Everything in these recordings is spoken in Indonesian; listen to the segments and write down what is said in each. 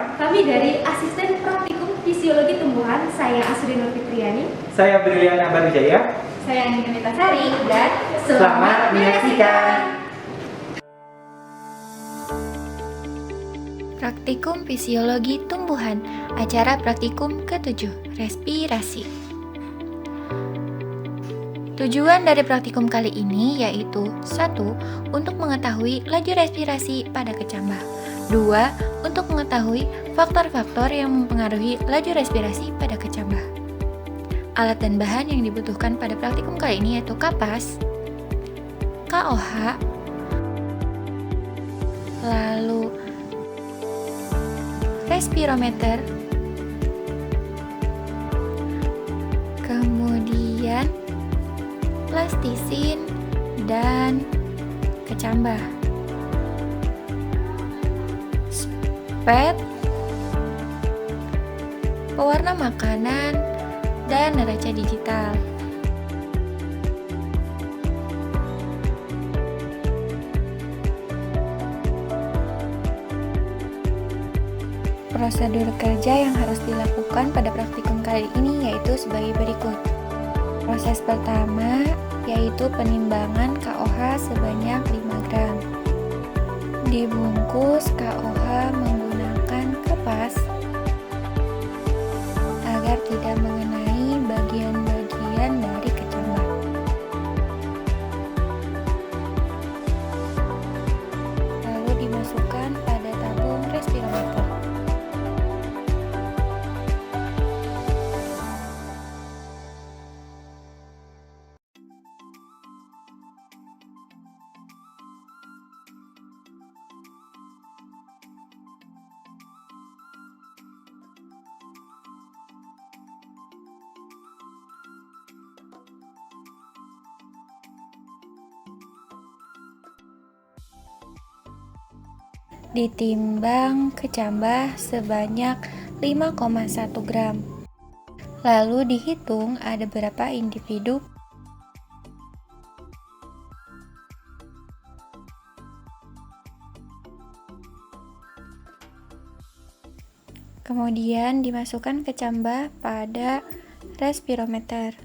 Kami dari Asisten Praktikum Fisiologi Tumbuhan, saya Asri Nur Fitriani. Saya Brilian Abarijaya. Saya Nini Sari dan Selamat menyaksikan. Praktikum Fisiologi Tumbuhan, acara praktikum ke-7, respirasi. Tujuan dari praktikum kali ini yaitu 1. Untuk mengetahui laju respirasi pada kecambah. 2. Untuk mengetahui faktor-faktor yang mempengaruhi laju respirasi pada kecambah. Alat dan bahan yang dibutuhkan pada praktikum kali ini yaitu kapas, KOH, lalu respirometer, kemudian plastisin dan kecambah, spet, pewarna makanan, dan neraca digital. Prosedur kerja yang harus dilakukan pada praktikum kali ini yaitu sebagai berikut. Proses pertama yaitu penimbangan KOH sebanyak 5 gram. Dibungkus KOH menggunakan kapas agar tidak mengenai bagian-bagian dari kecambah. Lalu dimasukkan pada tabung respirometer. Ditimbang kecambah sebanyak 5,1 gram. Lalu dihitung ada berapa individu. Kemudian dimasukkan kecambah pada respirometer.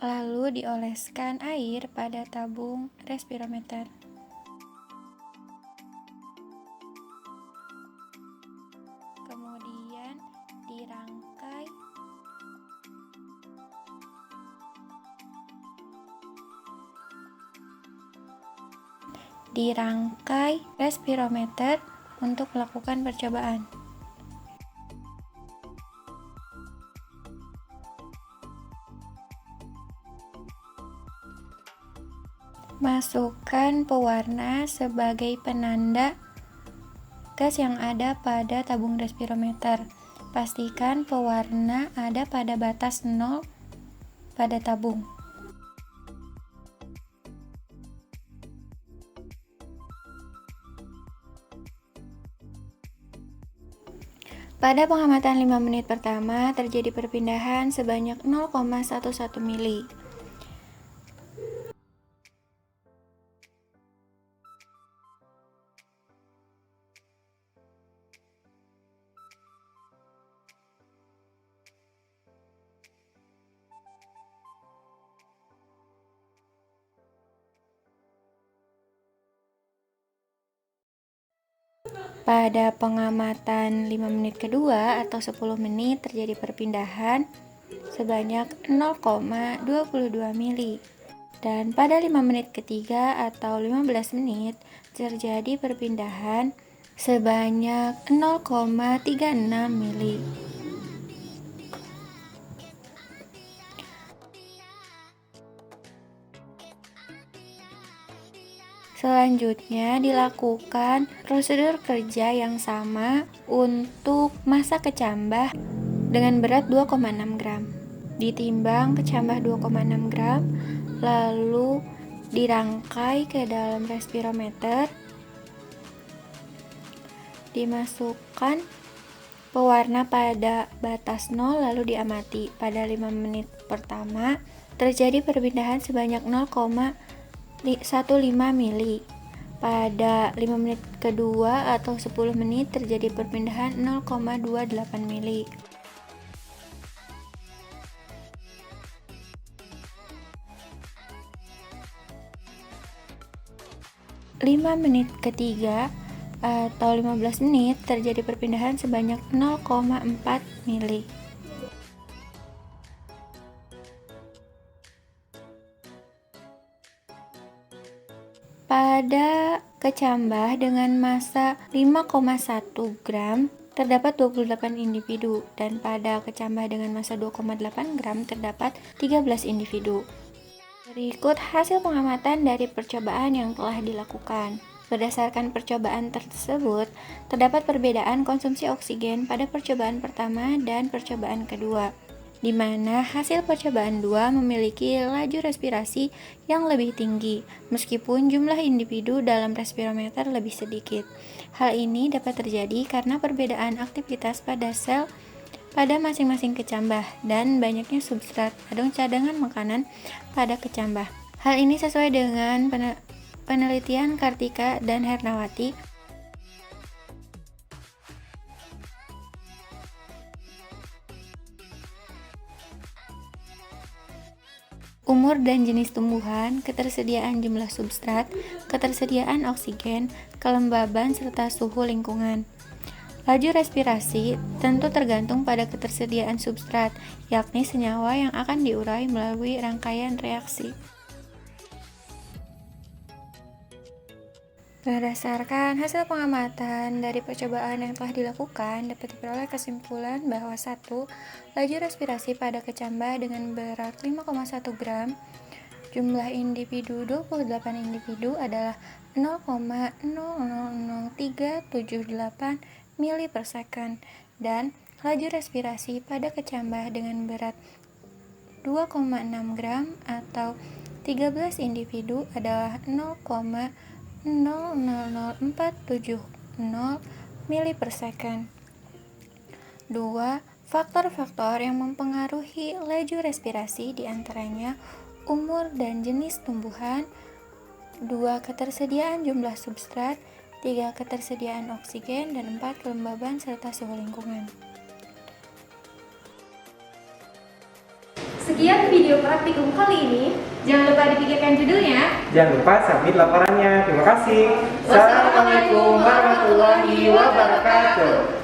Lalu dioleskan air pada tabung respirometer. Kemudian dirangkai respirometer untuk melakukan percobaan. Masukkan pewarna sebagai penanda gas yang ada pada tabung respirometer. Pastikan pewarna ada pada batas 0 pada tabung. Pada pengamatan 5 menit pertama terjadi perpindahan sebanyak 0,11 mili. Pada pengamatan 5 menit kedua atau 10 menit terjadi perpindahan sebanyak 0,22 mili. Dan pada 5 menit ketiga atau 15 menit terjadi perpindahan sebanyak 0,36 mili. Selanjutnya dilakukan prosedur kerja yang sama untuk masa kecambah dengan berat 2,6 gram. Ditimbang kecambah 2,6 gram, lalu dirangkai ke dalam respirometer, dimasukkan pewarna pada batas 0 lalu diamati. Pada 5 menit pertama terjadi perpindahan sebanyak 0,15 mili. Pada 5 menit kedua atau 10 menit terjadi perpindahan 0,28 mili. Lima menit ketiga atau 15 menit terjadi perpindahan sebanyak 0,4 mili. Pada kecambah dengan massa 5,1 gram terdapat 28 individu dan pada kecambah dengan massa 2,8 gram terdapat 13 individu. Berikut hasil pengamatan dari percobaan yang telah dilakukan. Berdasarkan percobaan tersebut, terdapat perbedaan konsumsi oksigen pada percobaan pertama dan percobaan kedua, di mana hasil percobaan 2 memiliki laju respirasi yang lebih tinggi, meskipun jumlah individu dalam respirometer lebih sedikit. Hal ini dapat terjadi karena perbedaan aktivitas pada sel pada masing-masing kecambah dan banyaknya substrat atau cadangan makanan pada kecambah. Hal ini sesuai dengan penelitian Kartika dan Hernawati. Umur dan jenis tumbuhan, ketersediaan jumlah substrat, ketersediaan oksigen, kelembaban, serta suhu lingkungan. Laju respirasi tentu tergantung pada ketersediaan substrat, yakni senyawa yang akan diurai melalui rangkaian reaksi. Berdasarkan hasil pengamatan dari percobaan yang telah dilakukan, dapat diperoleh kesimpulan bahwa 1. Laju respirasi pada kecambah dengan berat 5,1 gram, jumlah individu 28 individu adalah 0,000378 mili per second, dan laju respirasi pada kecambah dengan berat 2,6 gram atau 13 individu adalah 0,000470 mili per second. 2. Faktor-faktor yang mempengaruhi laju respirasi diantaranya umur dan jenis tumbuhan, 2. Ketersediaan jumlah substrat, 3. Ketersediaan oksigen, dan 4. Kelembaban serta suhu lingkungan. Sekian video praktikum kali ini. Jangan lupa dipikirkan judulnya. Jangan lupa submit laporannya. Terima kasih. Assalamualaikum warahmatullahi wabarakatuh.